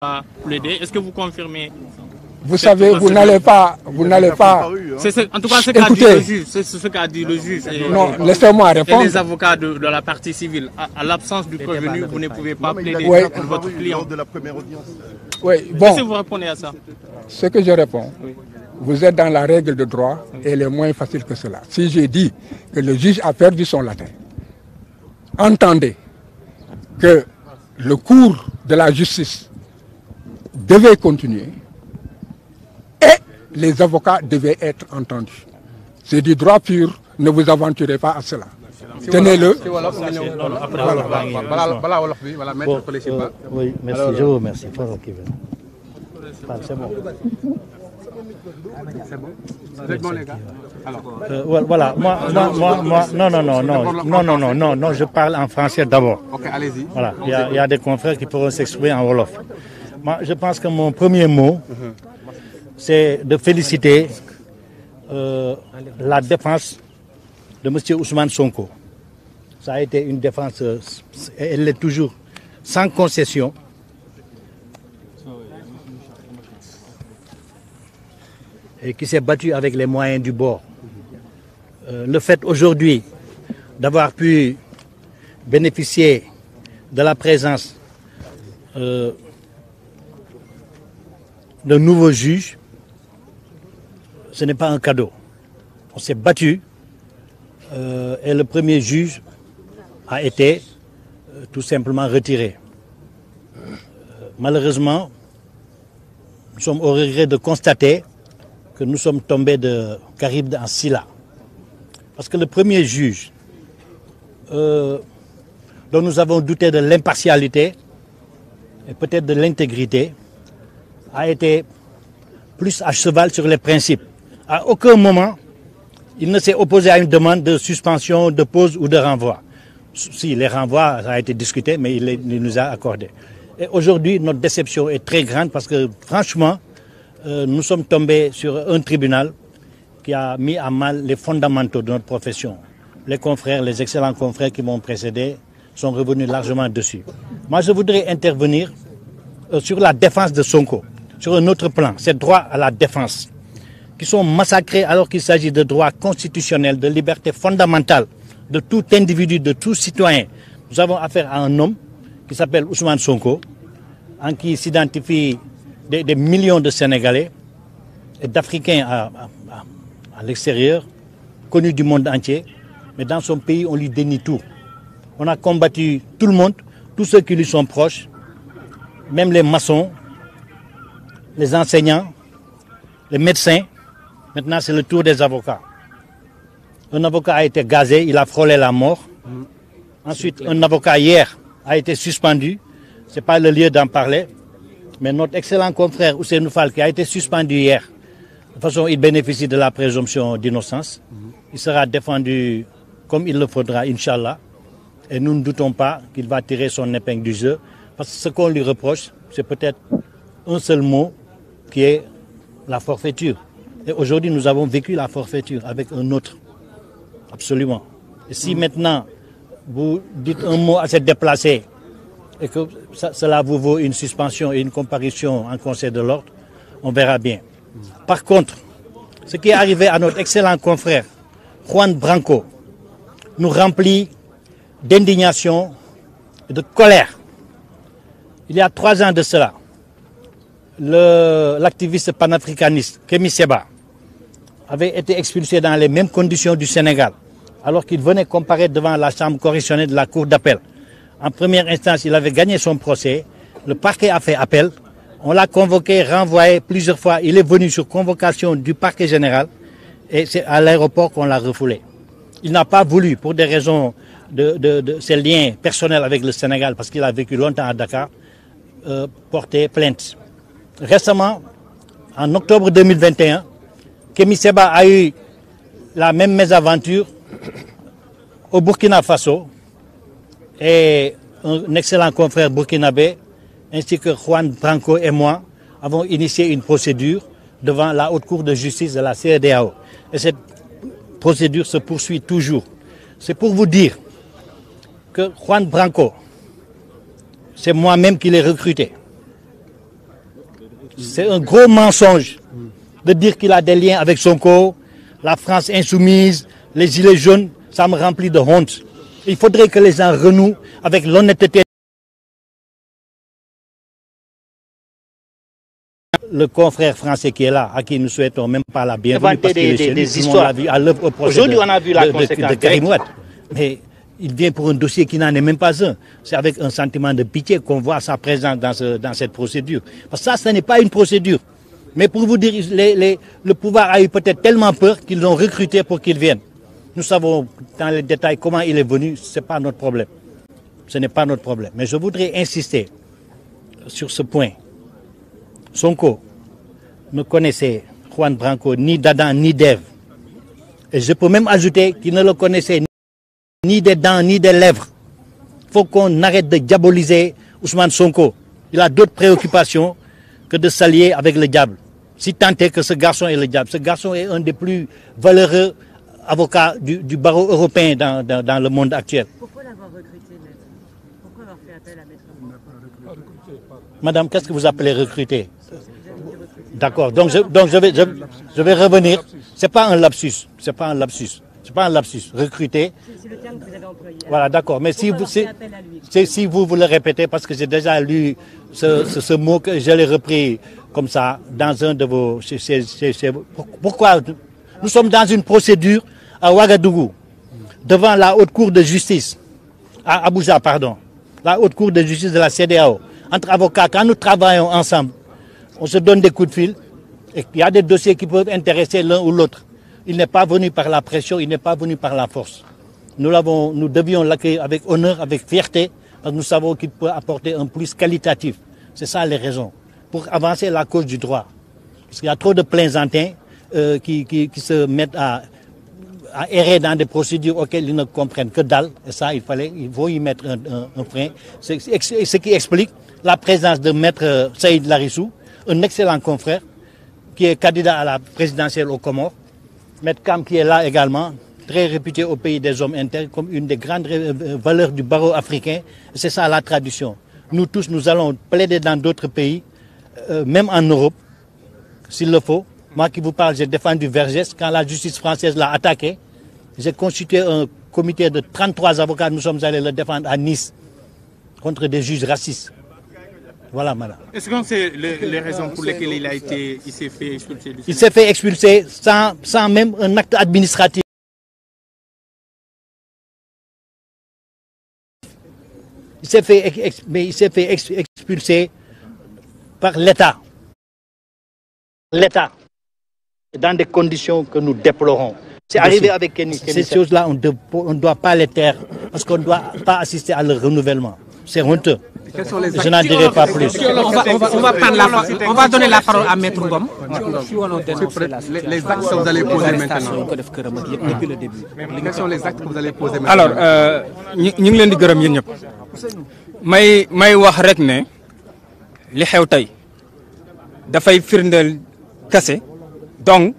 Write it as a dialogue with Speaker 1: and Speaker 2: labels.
Speaker 1: à plaider. Est-ce que vous confirmez?
Speaker 2: Vous savez, vous n'allez pas.
Speaker 1: En tout cas, ce qu'a dit le juge. C'est ce qu'a dit le juge.
Speaker 2: Non, laissez-moi répondre.
Speaker 1: Et les avocats de la partie civile. À l'absence du prévenu, vous ne pouvez pas plaider pour votre client.
Speaker 3: De la première audience.
Speaker 2: Oui, bon.
Speaker 1: Qu'est-ce que vous répondez à ça?
Speaker 2: Ce que je réponds, vous êtes dans la règle de droit et elle est moins facile que cela. Si j'ai dit que le juge a perdu son latin, entendez que le cours de la justice devait continuer et les avocats devaient être entendus. C'est du droit pur, ne vous aventurez pas à cela. Tenez-le.
Speaker 4: Oui, merci, je vous remercie. C'est bon. Voilà, moi, non, je parle en français d'abord.
Speaker 3: Ok, allez-y.
Speaker 4: Voilà, il y a des confrères qui pourront s'exprimer en Wolof. Moi, je pense que mon premier mot, c'est de féliciter la défense de M. Ousmane Sonko. Ça a été une défense, elle est toujours sans concession. Et qui s'est battu avec les moyens du bord. Le fait aujourd'hui d'avoir pu bénéficier de la présence de nouveaux juges, ce n'est pas un cadeau. On s'est battu et le premier juge a été tout simplement retiré. Malheureusement, nous sommes au regret de constater que nous sommes tombés de Carib en Silla. Parce que le premier juge, dont nous avons douté de l'impartialité et peut-être de l'intégrité, a été plus à cheval sur les principes. À aucun moment, il ne s'est opposé à une demande de suspension, de pause ou de renvoi. Si, les renvois, ça a été discuté, mais il nous a accordé. Et aujourd'hui, notre déception est très grande parce que, franchement, nous sommes tombés sur un tribunal qui a mis à mal les fondamentaux de notre profession. Les confrères, les excellents confrères qui m'ont précédé sont revenus largement dessus. Moi, je voudrais intervenir sur la défense de Sonko, sur un autre plan, ces droits à la défense, qui sont massacrés alors qu'il s'agit de droits constitutionnels, de libertés fondamentales de tout individu, de tout citoyen. Nous avons affaire à un homme qui s'appelle Ousmane Sonko, en qui s'identifient des millions de Sénégalais et d'Africains à l'extérieur, connus du monde entier, mais dans son pays, on lui dénie tout. On a combattu tout le monde, tous ceux qui lui sont proches, même les maçons, les enseignants, les médecins. Maintenant, c'est le tour des avocats. Un avocat a été gazé, il a frôlé la mort. Ensuite, un avocat hier a été suspendu. Ce n'est pas le lieu d'en parler. Mais notre excellent confrère Ousseynou Fall, qui a été suspendu hier, de toute façon, il bénéficie de la présomption d'innocence. Il sera défendu comme il le faudra, Inch'Allah. Et nous ne doutons pas qu'il va tirer son épingle du jeu. Parce que ce qu'on lui reproche, c'est peut-être un seul mot, qui est la forfaiture. Et aujourd'hui, nous avons vécu la forfaiture avec un autre. Absolument. Et si maintenant, vous dites un mot assez déplacé, et que cela vous vaut une suspension et une comparution en Conseil de l'ordre, on verra bien. Par contre, ce qui est arrivé à notre excellent confrère, Juan Branco, nous remplit d'indignation et de colère. Il y a 3 ans de cela, l'activiste panafricaniste Kémi Séba avait été expulsé dans les mêmes conditions du Sénégal, alors qu'il venait comparaître devant la chambre correctionnelle de la Cour d'appel. En première instance, il avait gagné son procès. Le parquet a fait appel. On l'a convoqué, renvoyé plusieurs fois. Il est venu sur convocation du parquet général et c'est à l'aéroport qu'on l'a refoulé. Il n'a pas voulu, pour des raisons de ses liens personnels avec le Sénégal, parce qu'il a vécu longtemps à Dakar, porter plainte. Récemment, en octobre 2021, Kémi Séba a eu la même mésaventure au Burkina Faso. Et un excellent confrère burkinabé, ainsi que Juan Branco et moi, avons initié une procédure devant la Haute Cour de justice de la CEDEAO. Et cette procédure se poursuit toujours. C'est pour vous dire que Juan Branco, c'est moi-même qui l'ai recruté. C'est un gros mensonge de dire qu'il a des liens avec Sonko, la France insoumise, les gilets jaunes. Ça me remplit de honte. Il faudrait que les gens renouent avec l'honnêteté. Le confrère français qui est là, à qui nous souhaitons même pas la bienvenue, parce des histoires à l'œuvre au procès de Karim Wade. Mais il vient pour un dossier qui n'en est même pas un. C'est avec un sentiment de pitié qu'on voit sa présence dans cette procédure. Parce que ça, ce n'est pas une procédure. Mais pour vous dire, le pouvoir a eu peut-être tellement peur qu'ils l'ont recruté pour qu'il vienne. Nous savons dans les détails comment il est venu, ce n'est pas notre problème. Ce n'est pas notre problème. Mais je voudrais insister sur ce point. Sonko ne connaissait Juan Branco ni d'Adam ni d'Ève. Et je peux même ajouter qu'il ne le connaissait ni des dents ni des lèvres. Il faut qu'on arrête de diaboliser Ousmane Sonko. Il a d'autres préoccupations que de s'allier avec le diable. Si tant est que ce garçon est le diable. Ce garçon est un des plus valeureux avocats du barreau européen dans le monde actuel.
Speaker 3: Pourquoi l'avoir recruté, maître? Pourquoi avoir fait appel à maître?
Speaker 4: Madame, qu'est-ce que vous appelez recruter? D'accord, donc je vais revenir. Ce n'est pas un lapsus. C'est pas un lapsus. C'est pas un lapsus. Recruter.
Speaker 3: C'est le terme que vous avez employé.
Speaker 4: Voilà, d'accord. Mais si vous le répétez, parce que j'ai déjà lu ce mot, que je l'ai repris comme ça dans un de vos... Pourquoi? Nous sommes dans une procédure à Ouagadougou, devant la haute cour de justice, à Abuja, pardon, la haute cour de justice de la CEDEAO, entre avocats. Quand nous travaillons ensemble, on se donne des coups de fil, et il y a des dossiers qui peuvent intéresser l'un ou l'autre. Il n'est pas venu par la pression, il n'est pas venu par la force. Nous devions l'accueillir avec honneur, avec fierté, parce que nous savons qu'il peut apporter un plus qualitatif. C'est ça les raisons, pour avancer la cause du droit. Parce qu'il y a trop de plaisantins qui se mettent à errer dans des procédures auxquelles ils ne comprennent que dalle. Et ça, il faut y mettre un frein. C'est ce qui explique la présence de maître Saïd Larissou, un excellent confrère, qui est candidat à la présidentielle aux Comores. Maître Kam qui est là également, très réputé au pays des hommes internes comme une des grandes valeurs du barreau africain. C'est ça la tradition. Nous tous, nous allons plaider dans d'autres pays, même en Europe, s'il le faut. Moi qui vous parle, j'ai défendu Vergès. Quand la justice française l'a attaqué, j'ai constitué un comité de 33 avocats. Nous sommes allés le défendre à Nice contre des juges racistes. Voilà, madame.
Speaker 1: Est-ce que c'est les raisons pour lesquelles il s'est fait expulser du Sénégal?
Speaker 4: Il s'est fait expulser sans même un acte administratif. Il s'est fait expulser par l'État. L'État, dans des conditions que nous déplorons. C'est arrivé avec Kenny. Ces choses-là, on ne doit pas les taire, parce qu'on ne doit pas assister à leur renouvellement. C'est honteux. Je n'en dirai pas plus.
Speaker 5: On va donner la parole à Maître Ngom.
Speaker 6: Les actes que vous allez poser maintenant. Quels sont les actes que vous allez poser maintenant?
Speaker 5: Alors, ñu ngi leen di gërëm yéen ñëpp. may wax rek ne li xew tey dafay firndeel kase donc